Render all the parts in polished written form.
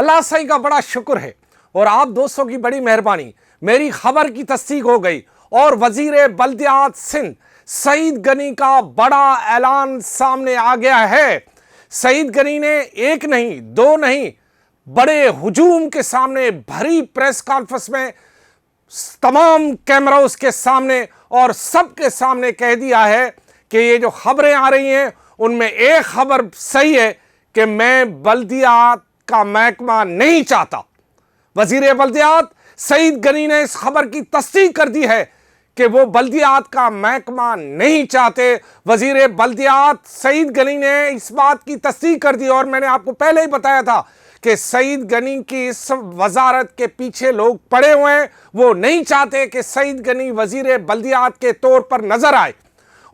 अल्लाह सही का बड़ा शुक्र है और आप दोस्तों की बड़ी मेहरबानी, मेरी खबर की तस्दीक हो गई और वजीर बल्दियात सिंध सईद गनी का बड़ा ऐलान सामने आ गया है। सईद गनी ने एक नहीं दो नहीं बड़े हुजूम के सामने भरी प्रेस कॉन्फ्रेंस में तमाम कैमरास के सामने और सबके सामने कह दिया है कि ये जो खबरें आ रही हैं उनमें एक खबर सही है कि मैं बल्दियात का महकमा नहीं चाहता। वजीर बल्दियात सईद गनी ने इस खबर की तस्दीक कर दी है कि वो बल्दियात का महकमा नहीं चाहते। वजीर बल्दियात सईद गनी ने इस बात की तस्दीक कर दी और मैंने आपको पहले ही बताया था कि सईद गनी की इस वजारत के पीछे लोग पड़े हुए हैं। वो नहीं चाहते कि सईद गनी वजीर बल्दियात के तौर पर नजर आए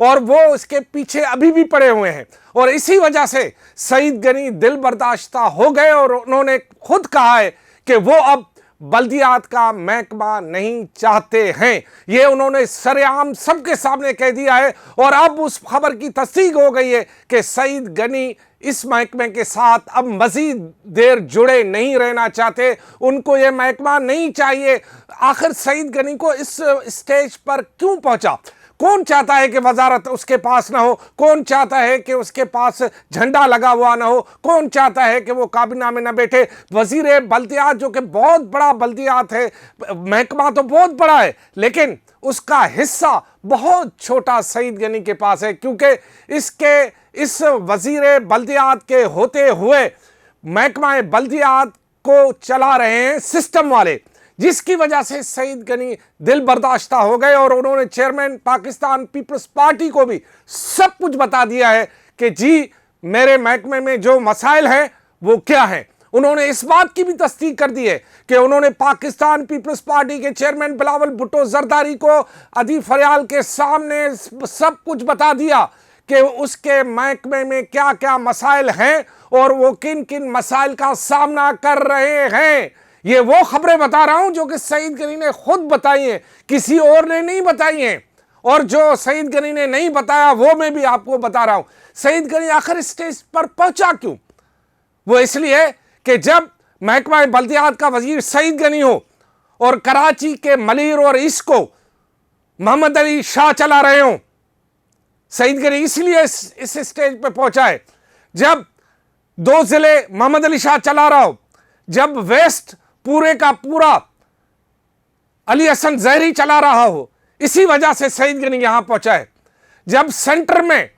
और वो इसके पीछे अभी भी पड़े हुए हैं और इसी वजह से सईद गनी दिल बर्दाश्ता हो गए और उन्होंने खुद कहा है कि वो अब बल्दियात का महकमा नहीं चाहते हैं। ये उन्होंने सरेआम सबके सामने कह दिया है और अब उस खबर की तस्दीक हो गई है कि सईद गनी इस महकमे के साथ अब मजीद देर जुड़े नहीं रहना चाहते। उनको ये महकमा नहीं चाहिए। आखिर सईद गनी को इस स्टेज पर क्यों पहुंचा? कौन चाहता है कि वजारत उसके पास ना हो? कौन चाहता है कि उसके पास झंडा लगा हुआ ना हो? कौन चाहता है कि वो काबीना में ना बैठे? वजीर बल्दियात जो कि बहुत बड़ा बल्दियात है, महकमा तो बहुत बड़ा है, लेकिन उसका हिस्सा बहुत छोटा सईद गनी के पास है क्योंकि इस वजीर बल्दियात के होते हुए महकमा बल्दियात को चला रहे हैं सिस्टम वाले, जिसकी वजह से सईद गनी दिल बर्दाश्ता हो गए और उन्होंने चेयरमैन पाकिस्तान पीपल्स पार्टी को भी सब कुछ बता दिया है कि जी मेरे महकमे में जो मसाइल हैं वो क्या हैं। उन्होंने इस बात की भी तस्दीक कर दी है कि उन्होंने पाकिस्तान पीपल्स पार्टी के चेयरमैन बिलावल भुट्टो जरदारी को अदी फरियाल के सामने सब कुछ बता दिया कि उसके महकमे में क्या क्या मसाइल हैं और वो किन किन मसाइल का सामना कर रहे हैं। ये वो खबरें बता रहा हूं जो कि सईद गनी ने खुद बताई हैं, किसी और ने नहीं बताई हैं। और जो सईद गनी ने नहीं बताया वो मैं भी आपको बता रहा हूं। सईद गनी आखिर स्टेज पर पहुंचा क्यों? वो इसलिए कि जब महकमा बल्दियात का वजीर सईद गनी हो और कराची के मलीर और इसको मोहम्मद अली शाह चला रहे हो, सईद गनी इसलिए इस स्टेज पर पहुंचा है। जब दो जिले मोहम्मद अली शाह चला रहा हो, जब वेस्ट पूरे का पूरा अली हसन जहरी चला रहा हो, इसी वजह से सईद गनी यहां पहुंचा है। जब सेंटर में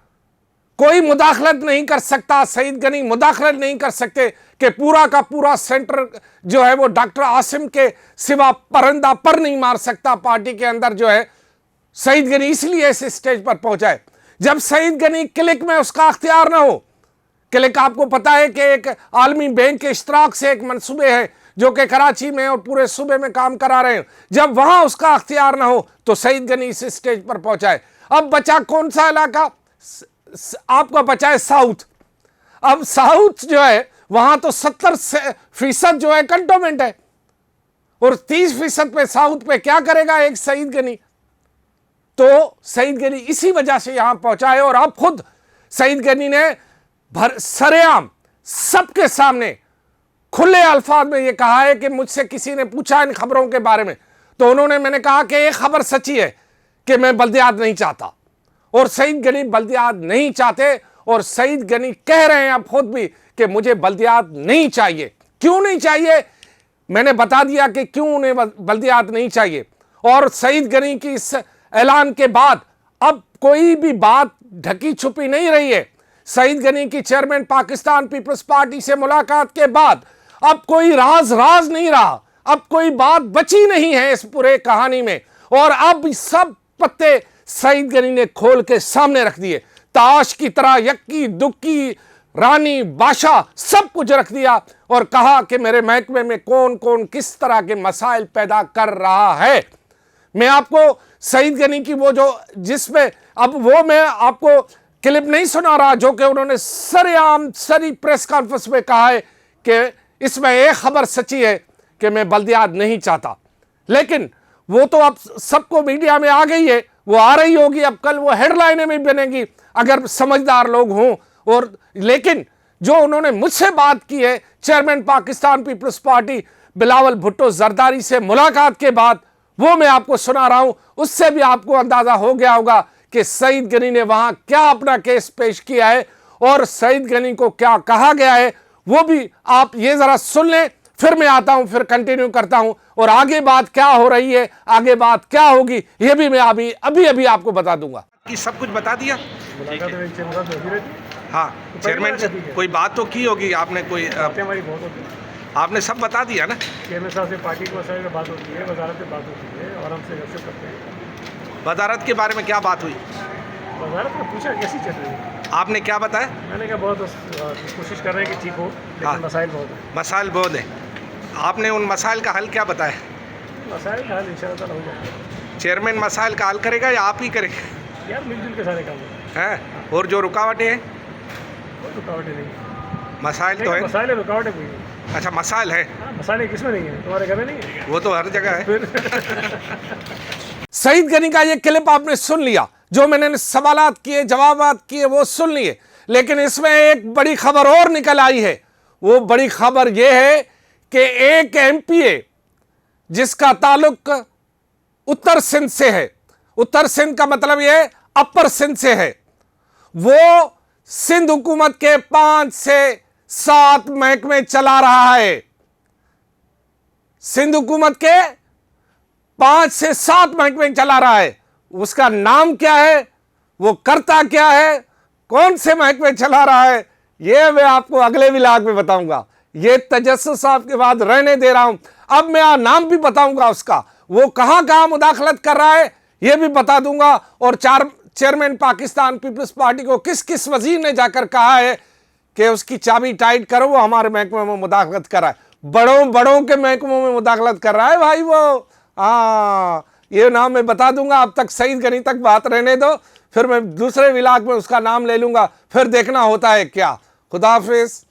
कोई मुदाखलत नहीं कर सकता, सईद गनी मुदाखलत नहीं कर सकते कि पूरा का पूरा सेंटर जो है वो डॉक्टर आसिम के सिवा परिंदा पर नहीं मार सकता पार्टी के अंदर जो है, सईद गनी इसलिए इस स्टेज पर पहुंचा है। जब सईद गनी क्लिक में उसका अख्तियार ना हो, क्लिक आपको पता है कि एक आलमी बैंक के इश्तराक से एक मंसूबे है जो कि कराची में और पूरे सूबे में काम करा रहे हैं, जब वहां उसका अख्तियार ना हो तो सईद गनी इस स्टेज पर पहुंचा है। अब बचा कौन सा इलाका? आपका बचा है साउथ। अब साउथ जो है वहां तो 70% जो है कंटोनमेंट है और 30% पे साउथ पे क्या करेगा एक सईद गनी? तो सईद गनी इसी वजह से यहां पहुंचा है और अब खुद सईद गनी ने सरेआम सबके सामने खुले अल्फाज में यह कहा है कि मुझसे किसी ने पूछा इन खबरों के बारे में तो मैंने कहा कि एक खबर सच्ची है कि मैं बल्दियात नहीं चाहता और सईद गनी बल्दियात नहीं चाहते और सईद गनी कह रहे हैं अब खुद भी कि मुझे बल्दियात नहीं चाहिए। क्यों नहीं चाहिए? मैंने बता दिया कि क्यों उन्हें बल्दियात नहीं चाहिए। और सईद गनी की इस ऐलान के बाद अब कोई भी बात ढकी छुपी नहीं रही है। सईद गनी की चेयरमैन पाकिस्तान पीपल्स पार्टी से मुलाकात के बाद अब कोई राज नहीं रहा, अब कोई बात बची नहीं है इस पूरे कहानी में और अब सब पत्ते सईद गनी ने खोल के सामने रख दिए। ताश की तरह यक्की दुक्की रानी बादशाह सब कुछ रख दिया और कहा कि मेरे महकमे में कौन कौन किस तरह के मसाइल पैदा कर रहा है। मैं आपको सईद गनी की वो जो जिसमें अब वो मैं आपको क्लिप नहीं सुना रहा जो कि उन्होंने सरेआम सारी प्रेस कॉन्फ्रेंस में कहा है कि इसमें एक खबर सच्ची है कि मैं बल्दियात नहीं चाहता, लेकिन वो तो अब सबको मीडिया में आ गई है, वो आ रही होगी, अब कल वो हेडलाइनें में बनेगी अगर समझदार लोग हों। और लेकिन जो उन्होंने मुझसे बात की है chairman Pakistan peoples party Bilawal Bhutto Zardari से मुलाकात के बाद, वो मैं आपको सुना रहा हूं। उससे भी आपको अंदाजा हो गया होगा कि सईद गनी ने वहां क्या अपना केस पेश किया है और सईद गनी को क्या कहा गया है, वो भी आप ये जरा सुन लें। फिर मैं आता हूं, फिर कंटिन्यू करता हूं और आगे बात क्या हो रही है, आगे बात क्या होगी, ये भी मैं अभी आपको बता दूंगा। कि सब कुछ बता दिया। मुलाकात हाँ, चेयरमैन से कोई बात तो की होगी आपने, कोई हमारी बहुत होती है। आपने सब बता दिया ना। चेयरमैन साहब से पार्टी को मसाले में बात होती है, वजारत में बात होती है और हमसे एक्सेप्ट करते हैं। वजारत के बारे में क्या बात हुई? वजारत में पूछा कैसी चल रही है, आपने क्या बताया? मैंने कहा बहुत कोशिश कर रहे हैं कि ठीक हो, लेकिन हाँ। मसाइल बहुत है। मसाइल बहुत है। आपने उन मसाइल का हल क्या बताया? मसाइल का हल इंशाअल्लाह हो जाएगा। चेयरमैन मसाइल का हल करेगा या आप ही करेंगे? यार मिलजुल के सारे काम हैं। और जो रुकावटें हैं, कोई रुकावटें नहीं है। मसाइल तो है। मसाइल है, रुकावटें कोई नहीं। अच्छा, मसाइल है। हाँ, मसाले किसमें नहीं है? तुम्हारे घर में नहीं है? वो तो हर जगह है। सईद गनी का ये क्लिप आपने सुन लिया, जो मैंने सवालात किए, जवाबात किए, वो सुन लिए। लेकिन इसमें एक बड़ी खबर और निकल आई है। वो बड़ी खबर ये है कि एक एमपीए जिसका ताल्लुक उत्तर सिंध से है, उत्तर सिंध का मतलब ये अपर सिंध से है, वो सिंध हुकूमत के 5 से 7 महकमे चला रहा है। सिंध हुकूमत के 5 से 7 महकमे चला रहा है। उसका नाम क्या है, वो करता क्या है, कौन से महकमे चला रहा है, ये मैं आपको अगले व्लॉग में बताऊंगा। ये तजस्सुस साहब के बाद रहने दे रहा हूं। अब मैं नाम भी बताऊंगा उसका, वो कहां कहां मुदाखलत कर रहा है ये भी बता दूंगा। और चेयरमैन पाकिस्तान पीपल्स पार्टी को किस किस वजीर ने जाकर कहा है कि उसकी चाबी टाइट करो, वो हमारे महकमे में मुदाखलत कर रहा है। बड़ों के महकमों में मुदाखलत कर रहा है भाई वो। हाँ, ये नाम मैं बता दूंगा। अब तक सईद गनी तक बात रहने दो, फिर मैं दूसरे व्लॉग में उसका नाम ले लूंगा, फिर देखना होता है क्या। खुदा हाफिज।